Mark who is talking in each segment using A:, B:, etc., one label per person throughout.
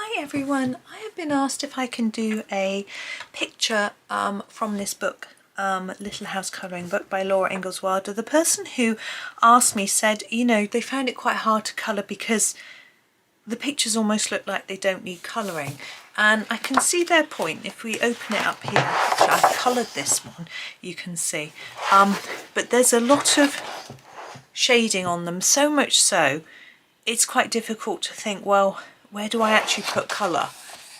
A: Hi everyone, I have been asked if I can do a picture from this book, Little House Colouring Book by Laura Ingalls. The person who asked me said, you know, they found it quite hard to colour because the pictures almost look like they don't need colouring. And I can see their point. If we open it up here, which I've coloured this one, you can see. But there's a lot of shading on them, so much so, it's quite difficult to think, well, where do I actually put colour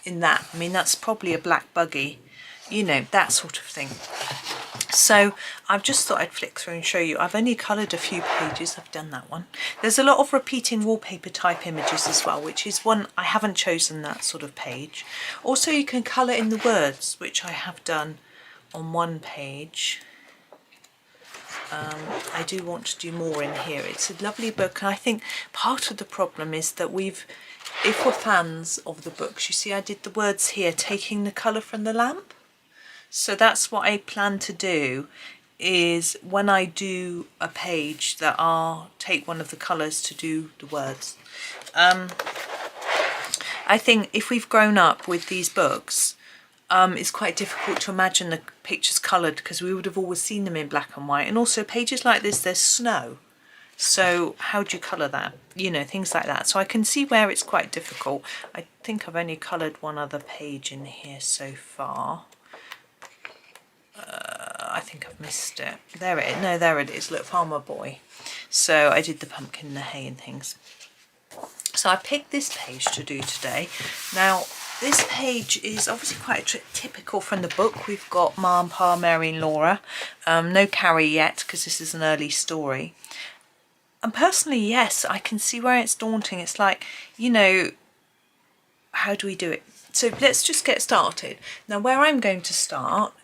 A: in that? I mean, that's probably a black buggy, you know, that sort of thing. So I've just thought I'd flick through and show you. I've only coloured a few pages. I've done that one. There's a lot of repeating wallpaper type images as well, which is one I haven't chosen that sort of page. Also, you can colour in the words, which I have done on one page. I do want to do more in here. It's a lovely book, and I think part of the problem is that if we're fans of the books, you see I did the words here, taking the colour from the lamp. So that's what I plan to do, is when I do a page that I'll take one of the colours to do the words. I think if we've grown up with these books, it's quite difficult to imagine the pictures coloured because we would have always seen them in black and white. And also pages like this, there's snow. So how do you colour that? You know, things like that. So I can see where it's quite difficult. I think I've only coloured one other page in here so far. I think I've missed it. There it is. No, there it is. Look, Farmer Boy. So I did the pumpkin and the hay and things. So I picked this page to do today. Now, this page is obviously quite typical from the book. We've got Ma and Pa, Mary and Laura. No Carrie yet because this is an early story. And personally, yes, I can see where it's daunting. It's like, you know, how do we do it? So let's just get started. Now, where I'm going to start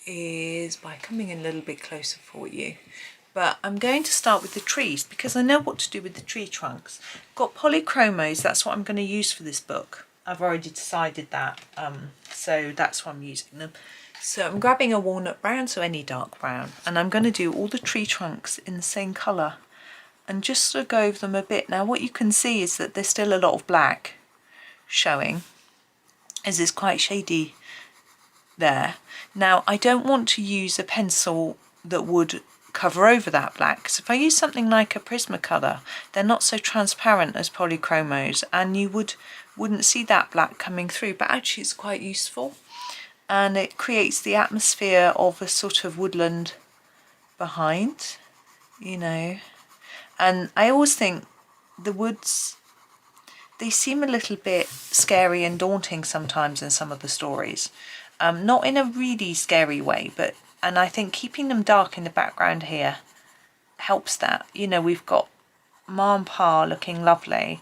A: is by coming in a little bit closer for you. But I'm going to start with the trees because I know what to do with the tree trunks. Got Polychromos, that's what I'm going to use for this book. I've already decided that, so that's why I'm using them. So I'm grabbing a walnut brown, so any dark brown, and I'm going to do all the tree trunks in the same colour and just sort of go over them a bit. Now what you can see is that there's still a lot of black showing, as it's quite shady there. Now I don't want to use a pencil that would cover over that black, because if I use something like a Prismacolor, they're not so transparent as Polychromos, and you wouldn't see that black coming through, but actually it's quite useful, and it creates the atmosphere of a sort of woodland behind, you know. And I always think the woods, they seem a little bit scary and daunting sometimes in some of the stories. Not in a really scary way, and I think keeping them dark in the background here helps that. You know, we've got Ma and Pa looking lovely.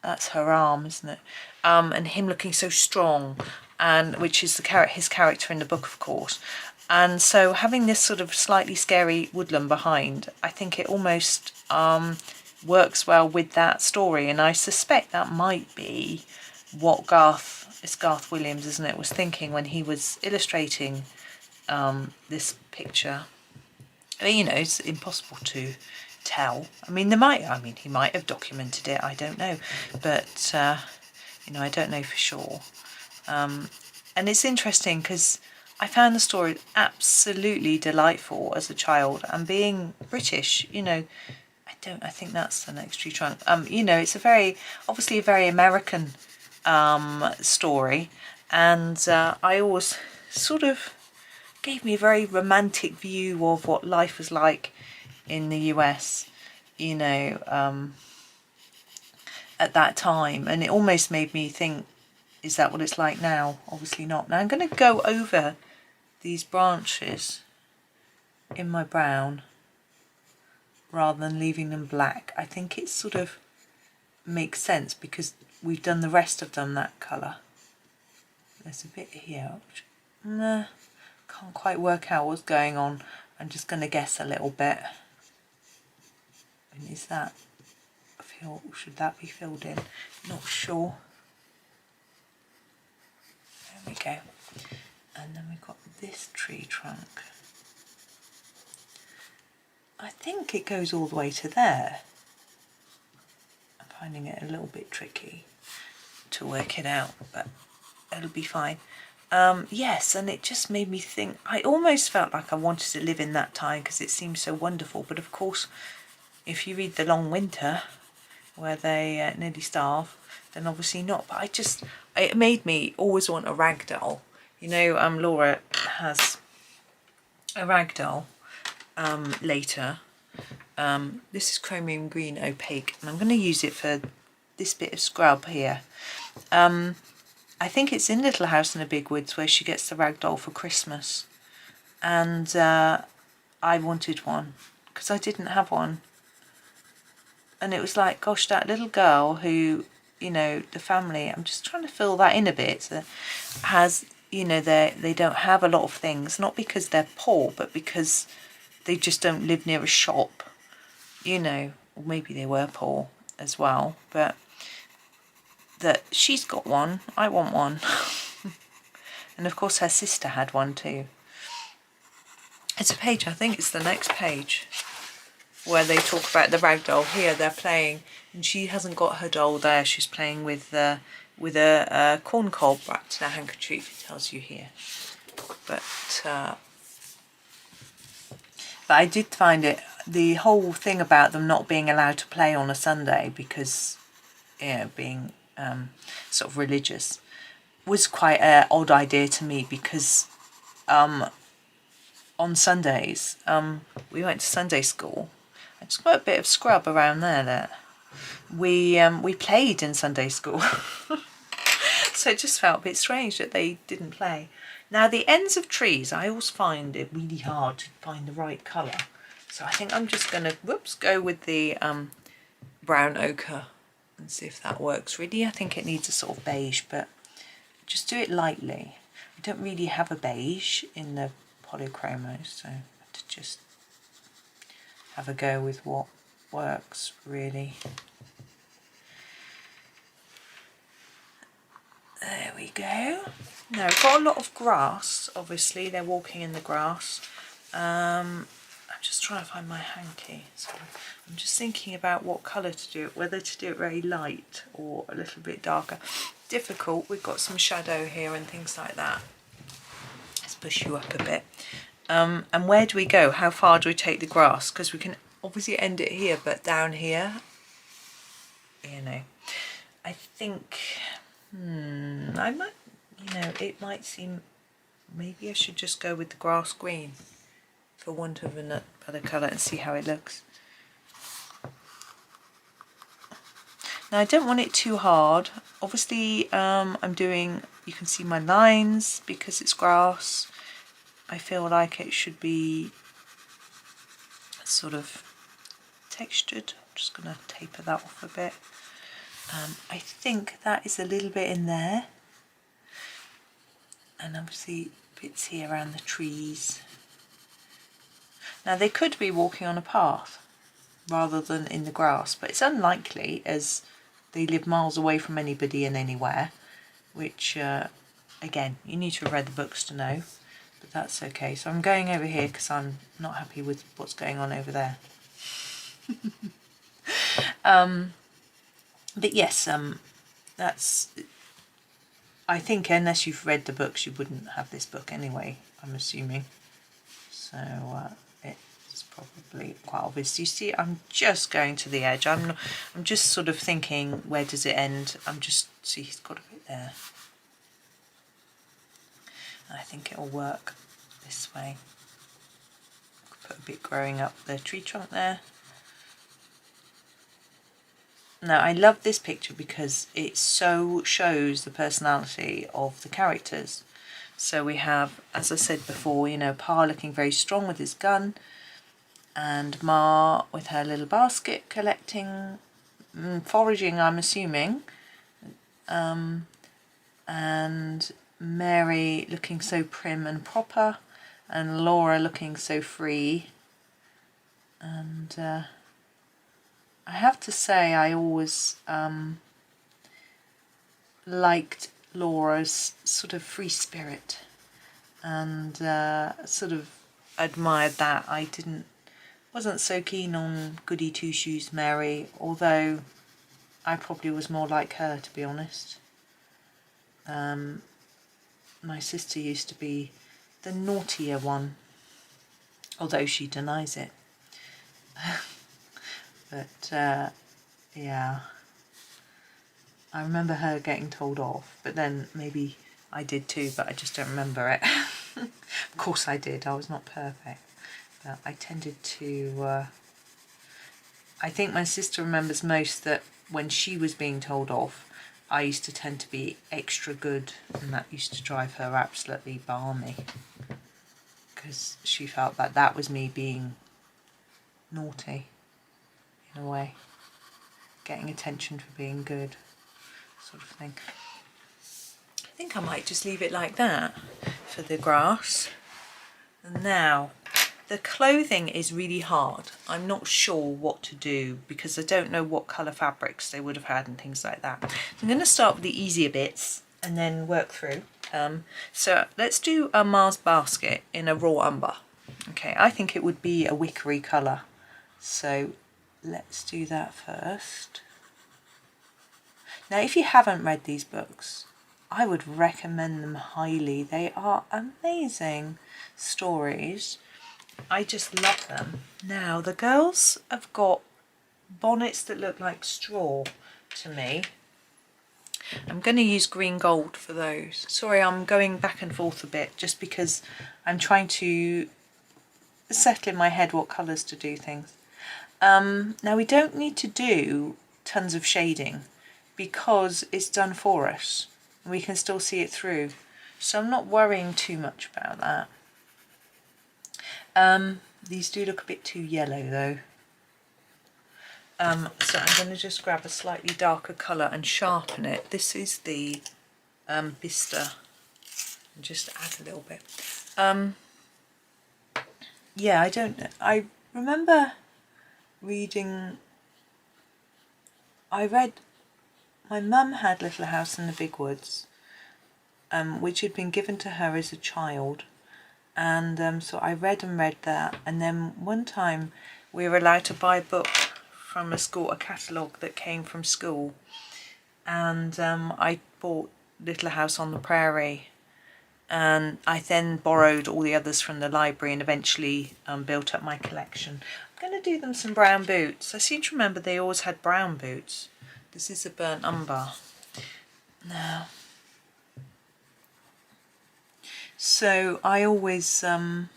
A: That's her arm, isn't it? And him looking so strong, and which is his character in the book, of course. And so having this sort of slightly scary woodland behind, I think it almost works well with that story. And I suspect that might be what it's Garth Williams, isn't it, was thinking when he was illustrating this picture. I mean, you know, it's impossible to tell. I mean, he might have documented it, I don't know, but you know, I don't know for sure. And it's interesting because I found the story absolutely delightful as a child, and being British, you know, I think that's the next tree trunk. You know, it's obviously a very American story, and I always sort of gave me a very romantic view of what life was like in the US, you know, at that time, and it almost made me think, is that what it's like now? Obviously not. Now I'm going to go over these branches in my brown rather than leaving them black. I think it sort of makes sense because we've done the rest of them that colour. There's a bit here which can't quite work out what's going on. I'm just going to guess a little bit. And is that should that be filled in? Not sure. There we go. And then we've got this tree trunk. I think it goes all the way to there, if finding it a little bit tricky to work it out, but it'll be fine. Yes, and it just made me think, I almost felt like I wanted to live in that time because it seemed so wonderful, but of course if you read The Long Winter where they nearly starve, then obviously not. But it made me always want a rag doll. You know, Laura has a rag doll later. This is chromium green opaque, and I'm going to use it for this bit of scrub here. I think it's in Little House in the Big Woods where she gets the rag doll for Christmas, and I wanted one because I didn't have one, and it was like, gosh, that little girl who, you know, the family, I'm just trying to fill that in a bit, has, you know, they don't have a lot of things, not because they're poor, but because they just don't live near a shop, you know, or maybe they were poor as well, but that she's got one, I want one. And of course her sister had one too. It's a page, I think it's the next page, where they talk about the rag doll. Here they're playing, and she hasn't got her doll there, she's playing with a corn cob wrapped in a handkerchief, it tells you here. But I did find it, the whole thing about them not being allowed to play on a Sunday because, you know, being sort of religious, was quite an odd idea to me, because on Sundays we went to Sunday school. I just got a bit of scrub around there. We played in Sunday school. So it just felt a bit strange that they didn't play. Now the ends of trees, I always find it really hard to find the right colour. So I think I'm just going to, go with the brown ochre and see if that works. Really, I think it needs a sort of beige, but just do it lightly. I don't really have a beige in the Polychromos, so I have to just have a go with what works, really. There we go. Now I've got a lot of grass, obviously, they're walking in the grass. I'm just trying to find my hanky. Sorry. I'm just thinking about what colour to do it, whether to do it very light or a little bit darker. Difficult, we've got some shadow here and things like that. Let's push you up a bit. And where do we go? How far do we take the grass? Because we can obviously end it here, but down here, you know, I think, I might, you know, it might seem, maybe I should just go with the grass green for want of a better colour and see how it looks. Now I don't want it too hard. Obviously I'm doing, you can see my lines because it's grass. I feel like it should be sort of textured. I'm just going to taper that off a bit. I think that is a little bit in there. And obviously bits here around the trees. Now they could be walking on a path rather than in the grass, but it's unlikely as they live miles away from anybody and anywhere, which again, you need to have read the books to know, but that's okay. So I'm going over here because I'm not happy with what's going on over there. But yes, that's, I think unless you've read the books you wouldn't have this book anyway, I'm assuming. So it's probably quite obvious. You see, I'm just going to the edge. I'm just sort of thinking, where does it end? I'm just, see, he's got a bit there. I think it'll work this way. Put a bit growing up the tree trunk there. Now I love this picture because it so shows the personality of the characters. So we have, as I said before, you know, Pa looking very strong with his gun, and Ma with her little basket collecting, foraging, I'm assuming, and Mary looking so prim and proper, and Laura looking so free. And I have to say I always liked Laura's sort of free spirit, and sort of admired that. I wasn't so keen on goody two shoes Mary, although I probably was more like her, to be honest. My sister used to be the naughtier one, although she denies it. But yeah, I remember her getting told off, but then maybe I did too, but I just don't remember it. Of course I did, I was not perfect, but I tended to, I think my sister remembers most that when she was being told off, I used to tend to be extra good, and that used to drive her absolutely balmy, because she felt that that was me being naughty, in a way, getting attention for being good, sort of thing. I think I might just leave it like that for the grass. And now, the clothing is really hard. I'm not sure what to do because I don't know what colour fabrics they would have had and things like that. So I'm going to start with the easier bits and then work through. So let's do a Mars basket in a raw umber. Okay, I think it would be a wickery colour. So let's do that first. Now, if you haven't read these books, I would recommend them highly. They are amazing stories. I just love them. Now, the girls have got bonnets that look like straw to me. I'm going to use green gold for those. Sorry, I'm going back and forth a bit just because I'm trying to settle in my head what colours to do things. Now, we don't need to do tons of shading because it's done for us. We can still see it through. So I'm not worrying too much about that. These do look a bit too yellow though. So I'm going to just grab a slightly darker colour and sharpen it. This is the bistre. And just add a little bit. Yeah, I don't know. I remember reading, my mum had Little House in the Big Woods, which had been given to her as a child. And so I read that, and then one time we were allowed to buy a book from a school, a catalogue that came from school, and I bought Little House on the Prairie, and I then borrowed all the others from the library and eventually built up my collection. I'm going to do them some brown boots. I seem to remember they always had brown boots. This is a burnt umber. Now, so I always, and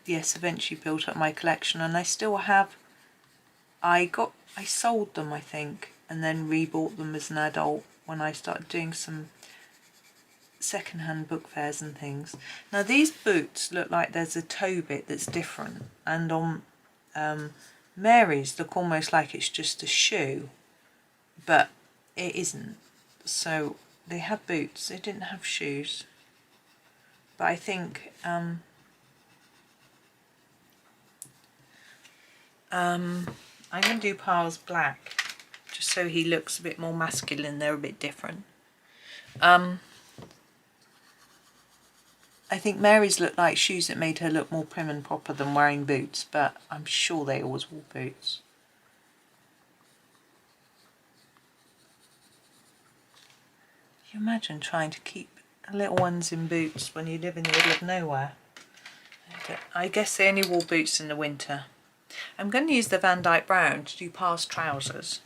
A: yes, eventually built up my collection, and I still have, I sold them, I think, and then rebought them as an adult when I started doing some second-hand book fairs and things. Now these boots look like there's a toe bit that's different, and on Mary's look almost like it's just a shoe, but it isn't. So they have boots, they didn't have shoes. But I think I'm going to do Pa's black, just so he looks a bit more masculine. They're a bit different. I think Mary's looked like shoes that made her look more prim and proper than wearing boots, but I'm sure they always wore boots. Can you imagine trying to keep little ones in boots when you live in the middle of nowhere? I guess they only wore boots in the winter. I'm going to use the Van-dyck brown to do Pa's trousers.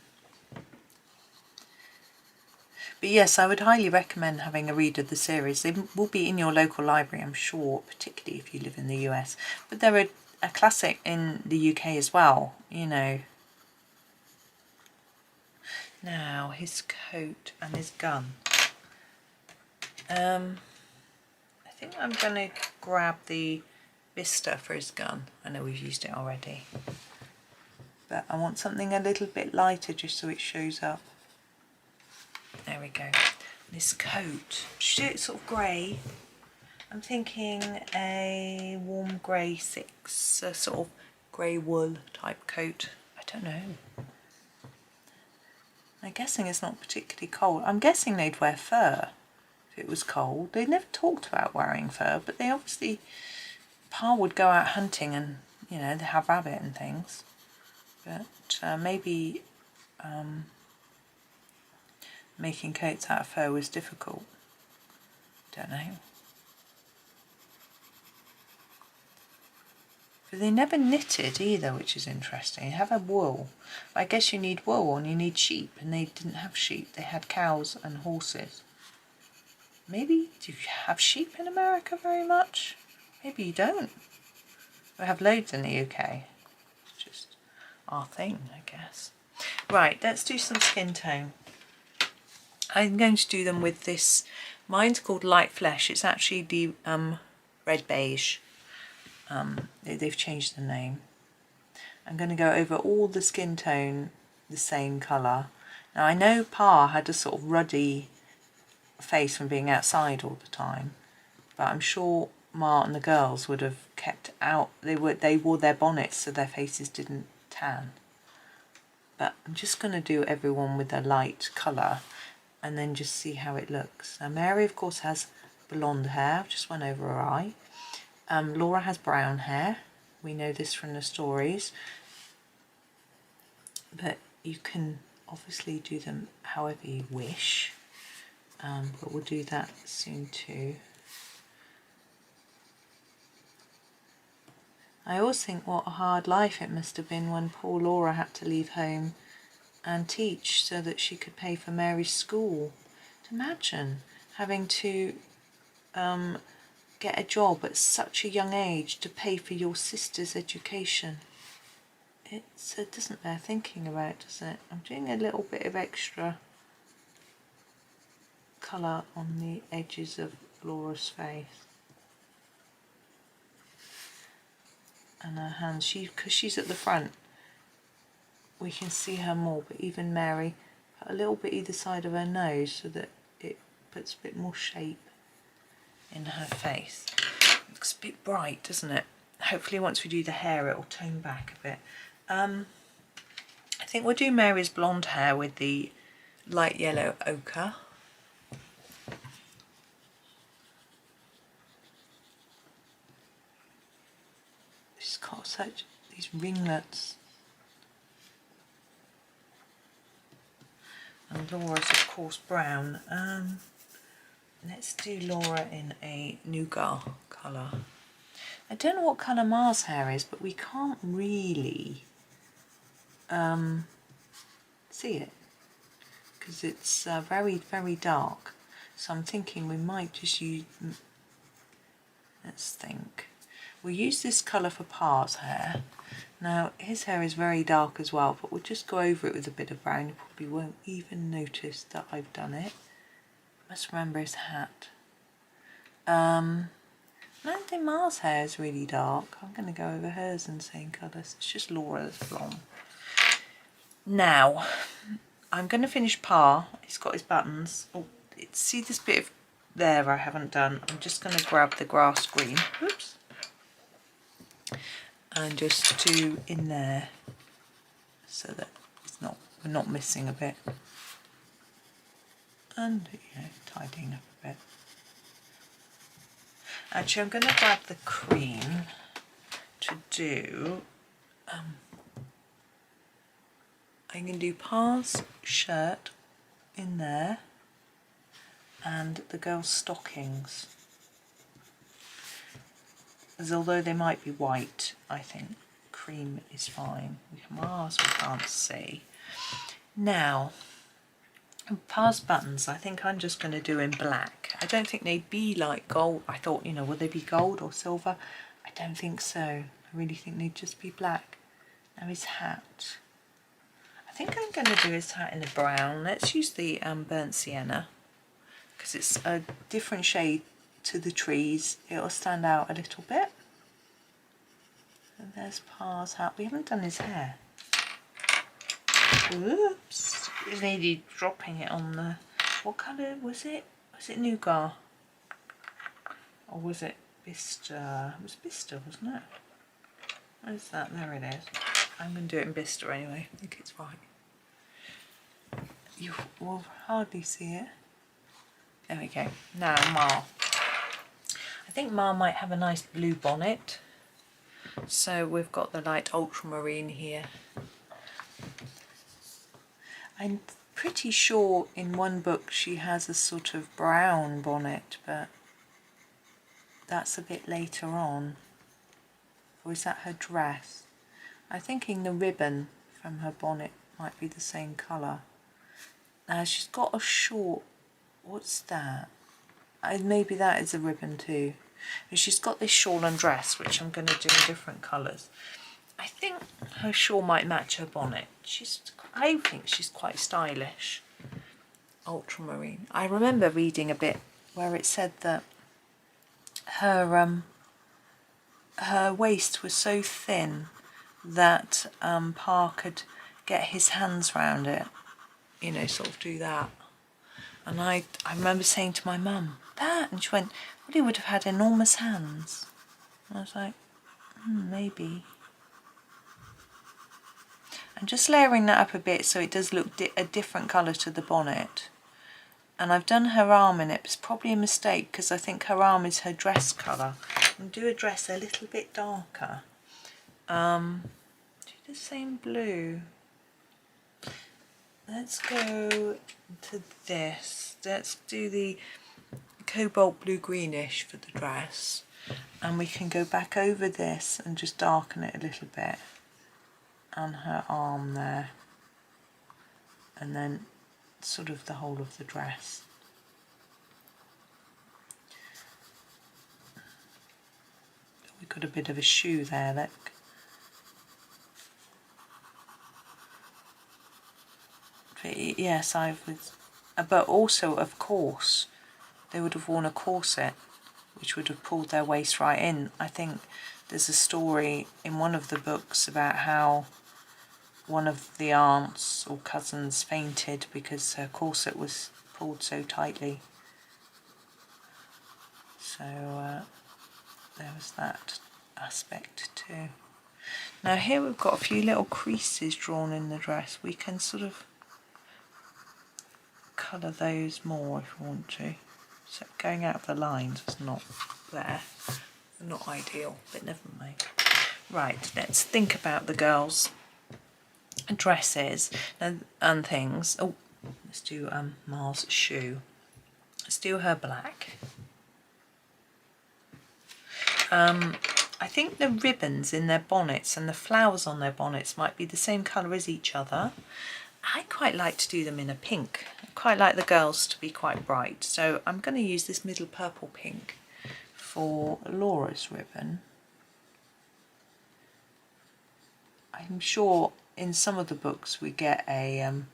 A: But yes, I would highly recommend having a read of the series. They will be in your local library, I'm sure, particularly if you live in the US. But they're a classic in the UK as well, you know. Now, his coat and his gun. I think I'm going to grab the bistre for his gun. I know we've used it already. But I want something a little bit lighter just so it shows up. There we go. This coat, should it sort of grey? I'm thinking a warm grey 6, a sort of grey wool type coat. I don't know. I'm guessing it's not particularly cold. I'm guessing they'd wear fur if it was cold. They never talked about wearing fur, but they obviously, Pa would go out hunting and, you know, they have rabbit and things. But maybe making coats out of fur was difficult. Don't know. But they never knitted either, which is interesting. You have a wool. I guess you need wool and you need sheep, and they didn't have sheep. They had cows and horses. Maybe, do you have sheep in America very much? Maybe you don't. We have loads in the UK. It's just our thing, I guess. Right, let's do some skin tone. I'm going to do them with this. Mine's called Light Flesh. It's actually the red beige. They've changed the name. I'm going to go over all the skin tone the same colour. Now I know Pa had a sort of ruddy face from being outside all the time, but I'm sure Ma and the girls would have kept out. They wore their bonnets so their faces didn't tan. But I'm just going to do everyone with a light colour and then just see how it looks. Now Mary of course has blonde hair. I've just went over her eye. Laura has brown hair. We know this from the stories. But you can obviously do them however you wish. But we'll do that soon too. I always think what a hard life it must have been when poor Laura had to leave home and teach so that she could pay for Mary's school. Imagine having to get a job at such a young age to pay for your sister's education. It doesn't bear thinking about, does it? I'm doing a little bit of extra colour on the edges of Laura's face. And her hands, because she's at the front, we can see her more, but even Mary put a little bit either side of her nose so that it puts a bit more shape in her face. It looks a bit bright, doesn't it? Hopefully once we do the hair it will tone back a bit. I think we'll do Mary's blonde hair with the light yellow ochre. She's got such these ringlets. And Laura's of course brown. Let's do Laura in a nougat colour. I don't know what colour Ma's hair is, but we can't really see it because it's very, very dark. So I'm thinking we might just use, let's think. We'll use this colour for Pa's hair. Now his hair is very dark as well, but we'll just go over it with a bit of brown. You probably won't even notice that I've done it. Must remember his hat. I don't think Ma's hair is really dark. I'm going to go over hers in the same colours. It's just Laura's blonde. Now, I'm going to finish Pa. He's got his buttons. Oh, see this bit of there I haven't done. I'm just going to grab the grass green. Oops. And just do in there so that it's not, we're not missing a bit. And, you know, tidying up a bit. Actually, I'm going to grab the cream to do, I can do Pa's shirt in there and the girls' stockings. As although they might be white, I think cream is fine. Mars we can't see. Now, Pa's buttons, I think I'm just going to do in black. I don't think they'd be like gold. I thought, you know, will they be gold or silver? I don't think so. I really think they'd just be black. Now his hat. I think I'm going to do his hat in a brown. Let's use the burnt sienna because it's a different shade to the trees. It'll stand out a little bit. And there's Pa's hat. We haven't done his hair. Oops, it's nearly dropping it on the, what colour was it? Was it nougat? Or was it bistre? It was bistre, wasn't it? What is that? There it is. I'm going to do it in bistre anyway. I think it's right. You will hardly see it. There we go. Now Ma. I think Ma might have a nice blue bonnet. So we've got the light ultramarine here. I'm pretty sure in one book she has a sort of brown bonnet, but that's a bit later on. Or is that her dress? I'm thinking the ribbon from her bonnet might be the same colour. Now she's got a short, what's that? Maybe that is a ribbon too. And she's got this shawl and dress, which I'm going to do in different colours. I think her shawl might match her bonnet. I think she's quite stylish. Ultramarine. I remember reading a bit where it said that her waist was so thin that Pa could get his hands round it, you know, sort of do that. And I remember saying to my mum, that, and she went, well, he would have had enormous hands. And I was like, maybe. I'm just layering that up a bit so it does look a different colour to the bonnet. And I've done her arm in it. It's probably a mistake because I think her arm is her dress colour. And do a dress a little bit darker. Do the same blue. Let's go to this. Let's do the cobalt blue greenish for the dress. And we can go back over this and just darken it a little bit. And her arm there. And then sort of the whole of the dress. We've got a bit of a shoe there, look. But yes, but also of course they would have worn a corset which would have pulled their waist right in. I think there's a story in one of the books about how one of the aunts or cousins fainted because her corset was pulled so tightly. So there was that aspect too. Now here we've got a few little creases drawn in the dress. We can sort of colour those more if we want to. So going out of the lines was not there. Not ideal, but never mind. Right, let's think about the girls' dresses and things. Oh, let's do Mar's shoe. Let's do her black. I think the ribbons in their bonnets and the flowers on their bonnets might be the same colour as each other. I quite like to do them in a pink. I quite like the girls to be quite bright. So I'm going to use this middle purple pink for Laura's ribbon. I'm sure in some of the books we get an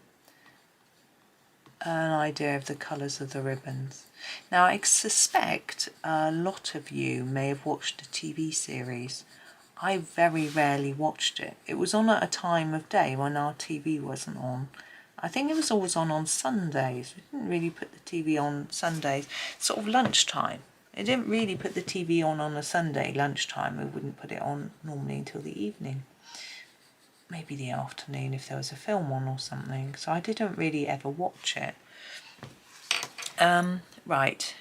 A: idea of the colours of the ribbons. Now I suspect a lot of you may have watched the TV series. I very rarely watched it. It was on at a time of day when our TV wasn't on. I think it was always on Sundays. We didn't really put the TV on Sundays, sort of lunchtime. It didn't really put the TV on a Sunday lunchtime. We wouldn't put it on normally until the evening. Maybe the afternoon if there was a film on or something. So I didn't really ever watch it. Right.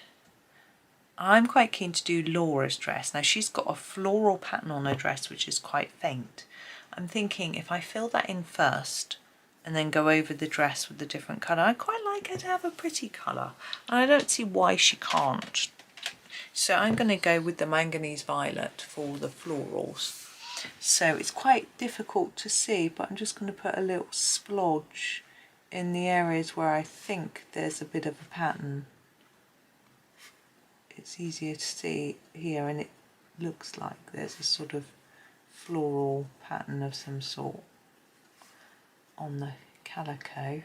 A: I'm quite keen to do Laura's dress. Now she's got a floral pattern on her dress which is quite faint. I'm thinking if I fill that in first and then go over the dress with a different colour, I quite like her to have a pretty colour. And I don't see why she can't. So I'm going to go with the manganese violet for the florals. So it's quite difficult to see, but I'm just going to put a little splodge in the areas where I think there's a bit of a pattern. It's easier to see here, and it looks like there's a sort of floral pattern of some sort on the calico.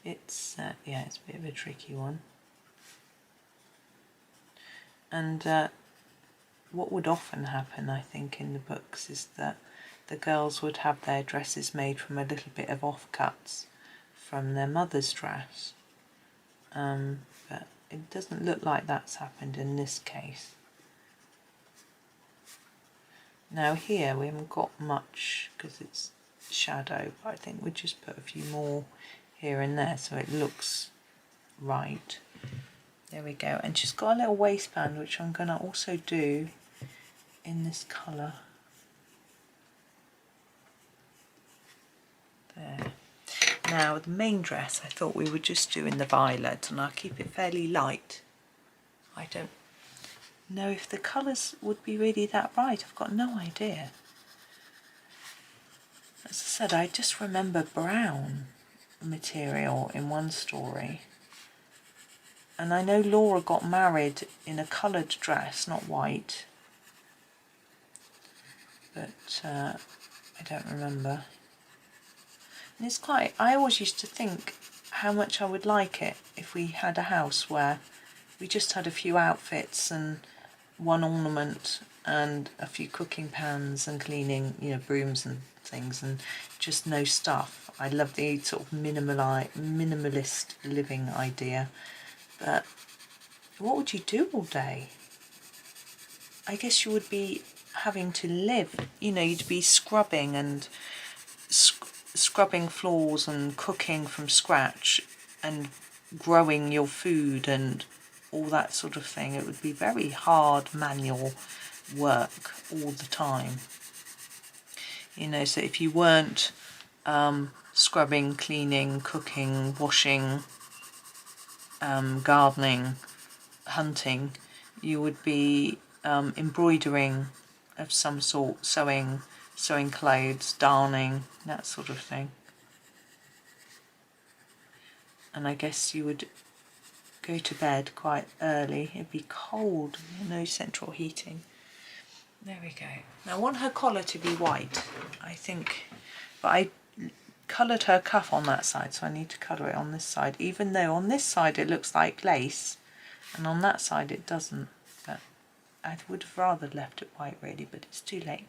A: It's yeah, it's a bit of a tricky one. And what would often happen, I think, in the books is that the girls would have their dresses made from a little bit of offcuts from their mother's dress. But it doesn't look like that's happened in this case. Now here we haven't got much because it's shadow, but I think we just put a few more here and there so it looks right. There we go. And she's got a little waistband which I'm going to also do in this colour. There. Now the main dress I thought we would just do in the violet, and I'll keep it fairly light. I don't know if the colours would be really that bright. I've got no idea. As I said, I just remember brown material in one story. And I know Laura got married in a coloured dress, not white. But I don't remember. And it's quite, I always used to think how much I would like it if we had a house where we just had a few outfits and one ornament and a few cooking pans and cleaning, you know, brooms and things, and just no stuff. I love the sort of minimalist living idea. But what would you do all day? I guess you would be having to live, you know, you'd be scrubbing and scrubbing floors and cooking from scratch and growing your food and all that sort of thing. It would be very hard manual work all the time. You know, so if you weren't scrubbing, cleaning, cooking, washing, gardening, hunting, you would be embroidering of some sort, sewing clothes, darning, that sort of thing. And I guess you would go to bed quite early. It'd be cold, no central heating. There we go. Now I want her collar to be white, I think, but I coloured her cuff on that side, so I need to colour it on this side, even though on this side it looks like lace and on that side it doesn't. But I would have rather left it white really, but it's too late.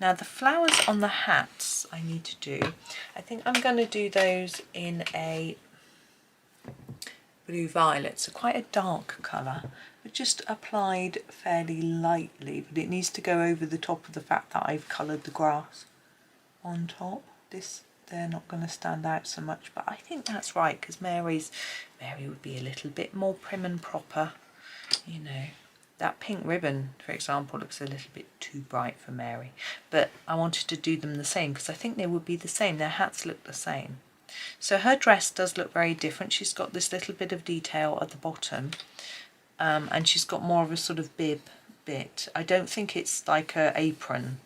A: Now the flowers on the hats I need to do, I think I'm going to do those in a blue violet, so quite a dark colour, but just applied fairly lightly, but it needs to go over the top of the fact that I've coloured the grass on top. They're not going to stand out so much, but I think that's right, because Mary would be a little bit more prim and proper, you know. That pink ribbon, for example, looks a little bit too bright for Mary, but I wanted to do them the same because I think they would be the same. Their hats look the same. So her dress does look very different. She's got this little bit of detail at the bottom, and she's got more of a sort of bib bit. I don't think it's like her apron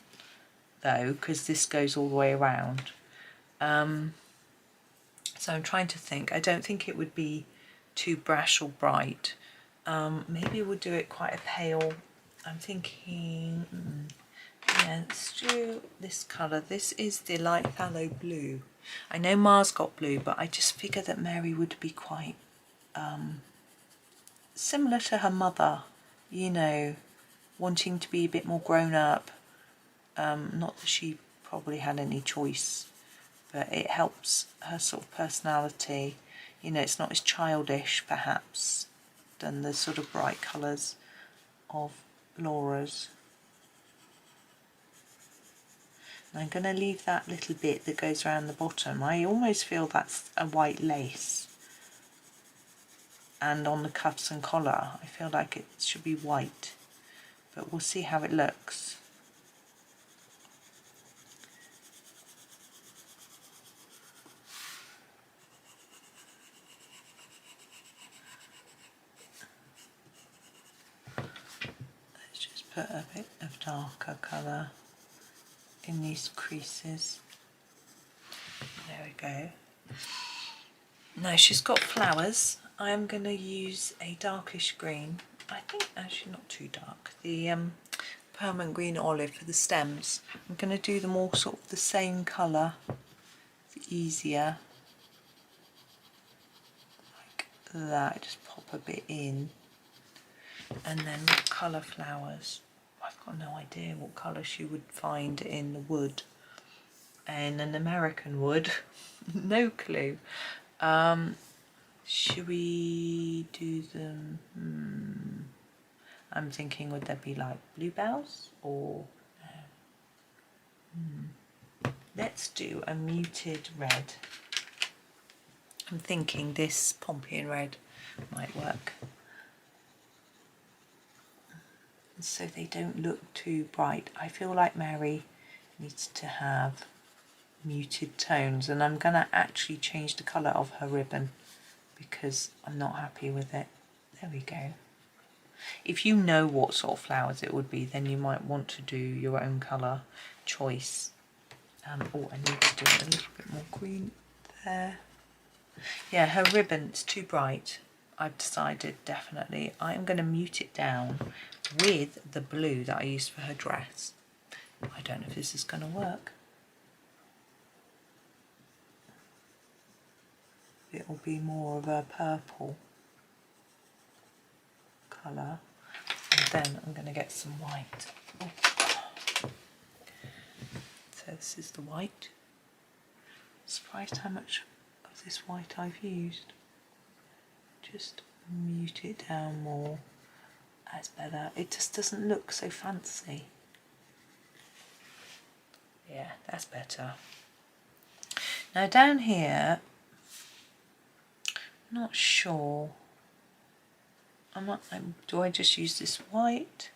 A: though, because this goes all the way around. So I'm trying to think. I don't think it would be too brash or bright. Maybe we'll do it quite a pale. I'm thinking, yeah, let's do this colour. This is the light phthalo blue. I know Mars got blue, but I just figured that Mary would be quite similar to her mother, you know, wanting to be a bit more grown up. Not that she probably had any choice, but it helps her sort of personality. You know, it's not as childish perhaps than the sort of bright colours of Laura's. And I'm going to leave that little bit that goes around the bottom. I almost feel that's a white lace. And on the cuffs and collar, I feel like it should be white. But we'll see how it looks. Let's just put a bit of darker colour in these creases. There we go. Now she's got flowers. I'm going to use a darkish green. I think actually not too dark. The permanent green olive for the stems. I'm going to do them all sort of the same colour. It's easier. Like that. Just pop a bit in. And then colour flowers. I've got no idea what colour she would find in the wood. In an American wood. No clue. Should we do them? I'm thinking, would there be like bluebells or let's do a muted red. I'm thinking this pompeian red might work. so they don't look too bright. I feel like Mary needs to have muted tones, and I'm going to actually change the colour of her ribbon because I'm not happy with it. There we go. If you know what sort of flowers it would be, then you might want to do your own colour choice. Oh, I need to do it a little bit more green there. Yeah, her ribbon's too bright. I've decided definitely I'm going to mute it down with the blue that I used for her dress. I don't know if this is going to work. It will be more of a purple colour, and then I'm going to get some white. Oh. So this is the white. Surprised how much of this white I've used. Just mute it down more. That's better. It just doesn't look so fancy. Yeah, that's better. Now down here, I'm not sure. Do I just use this white?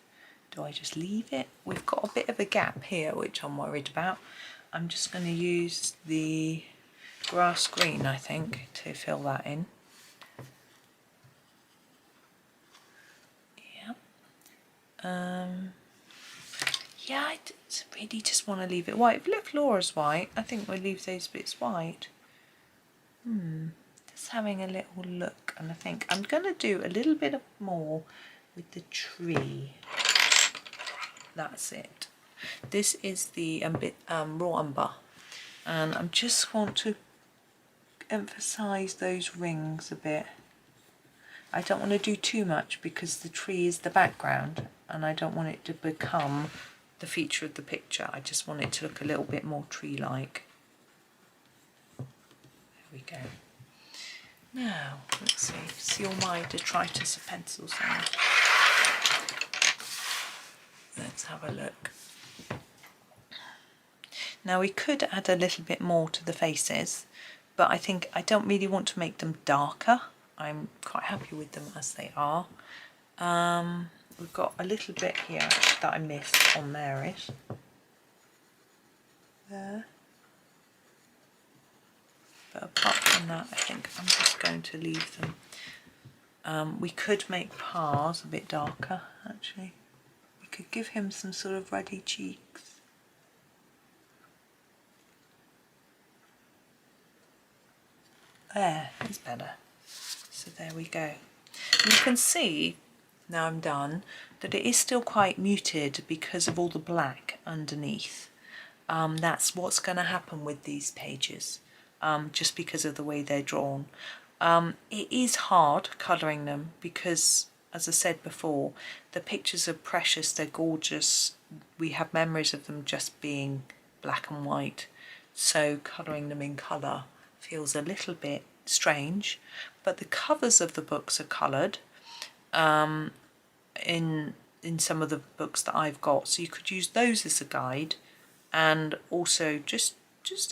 A: Do I just leave it? We've got a bit of a gap here, which I'm worried about. I'm just going to use the grass green, I think, to fill that in. Yeah, I really just want to leave it white. If we left Laura's white, I think we'll leave those bits white. Just having a little look, and I think I'm going to do a little bit more with the tree. That's it. This is the raw umber, and I just want to emphasise those rings a bit. I don't want to do too much because the tree is the background and I don't want it to become the feature of the picture. I just want it to look a little bit more tree-like. There we go. Now, let's see all my detritus of pencils now. Let's have a look. Now we could add a little bit more to the faces, but I think I don't really want to make them darker. I'm quite happy with them as they are. We've got a little bit here actually that I missed on Mary's. There. But apart from that, I think I'm just going to leave them. We could make Pa's a bit darker actually. We could give him some sort of ruddy cheeks. There, it's better. So there we go. And you can see, now I'm done, that it is still quite muted because of all the black underneath. That's what's going to happen with these pages, just because of the way they're drawn. It is hard colouring them because, as I said before, the pictures are precious, they're gorgeous. We have memories of them just being black and white. So colouring them in colour feels a little bit strange, but the covers of the books are coloured in some of the books that I've got, so you could use those as a guide and also just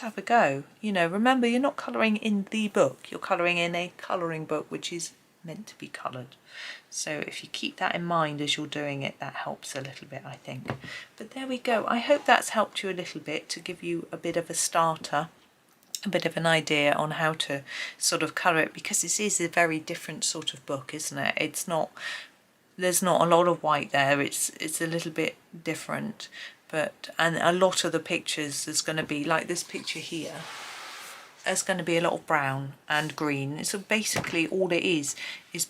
A: have a go. You know, remember, you're not colouring in the book, you're colouring in a colouring book which is meant to be coloured. So if you keep that in mind as you're doing it, that helps a little bit, I think. But there we go. I hope that's helped you a little bit to give you a bit of a starter, a bit of an idea on how to sort of colour it, because this is a very different sort of book, isn't it? It's not, there's not a lot of white there, it's a little bit different, and a lot of the pictures, there's going to be, like this picture here, there's going to be a lot of brown and green. So basically all it is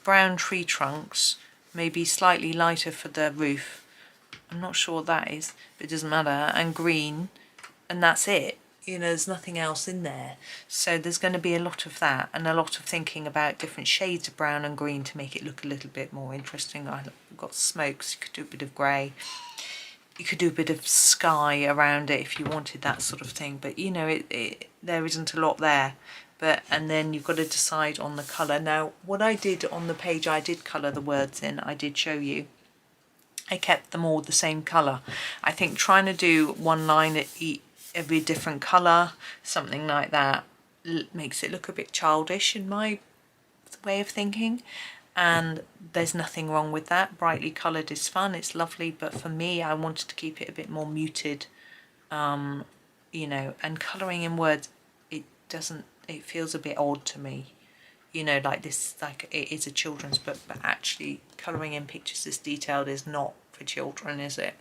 A: brown tree trunks, maybe slightly lighter for the roof, I'm not sure what that is, but it doesn't matter, and green, and that's it. You know, there's nothing else in there. So there's going to be a lot of that and a lot of thinking about different shades of brown and green to make it look a little bit more interesting. I've got smokes, you could do a bit of grey. You could do a bit of sky around it if you wanted that sort of thing. But, you know, there isn't a lot there. And then you've got to decide on the colour. Now, what I did on the page, I did colour the words in. I did show you. I kept them all the same colour. I think trying to do one line at every different colour, something like that, makes it look a bit childish in my way of thinking. and there's nothing wrong with that. Brightly coloured is fun, it's lovely, but for me I wanted to keep it a bit more muted, you know, and colouring in words, it feels a bit odd to me, you know, like this, like it is a children's book, but actually colouring in pictures this detailed is not for children, is it?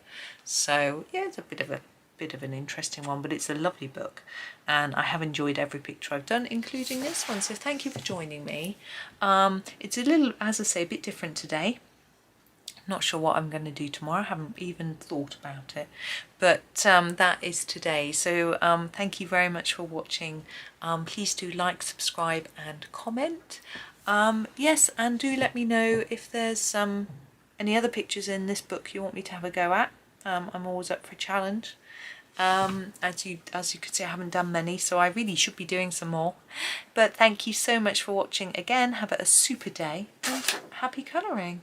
A: So yeah, it's a bit of an interesting one, but it's a lovely book, and I have enjoyed every picture I've done, including this one, so thank you for joining me. It's a little, as I say, a bit different today. Not sure what I'm going to do tomorrow, I haven't even thought about it, but that is today. So thank you very much for watching. Please do like, subscribe and comment. Yes, and do let me know if there's any other pictures in this book you want me to have a go at. I'm always up for a challenge. As you can see, I haven't done many, so I really should be doing some more. But thank you so much for watching again. Have a super day and happy colouring.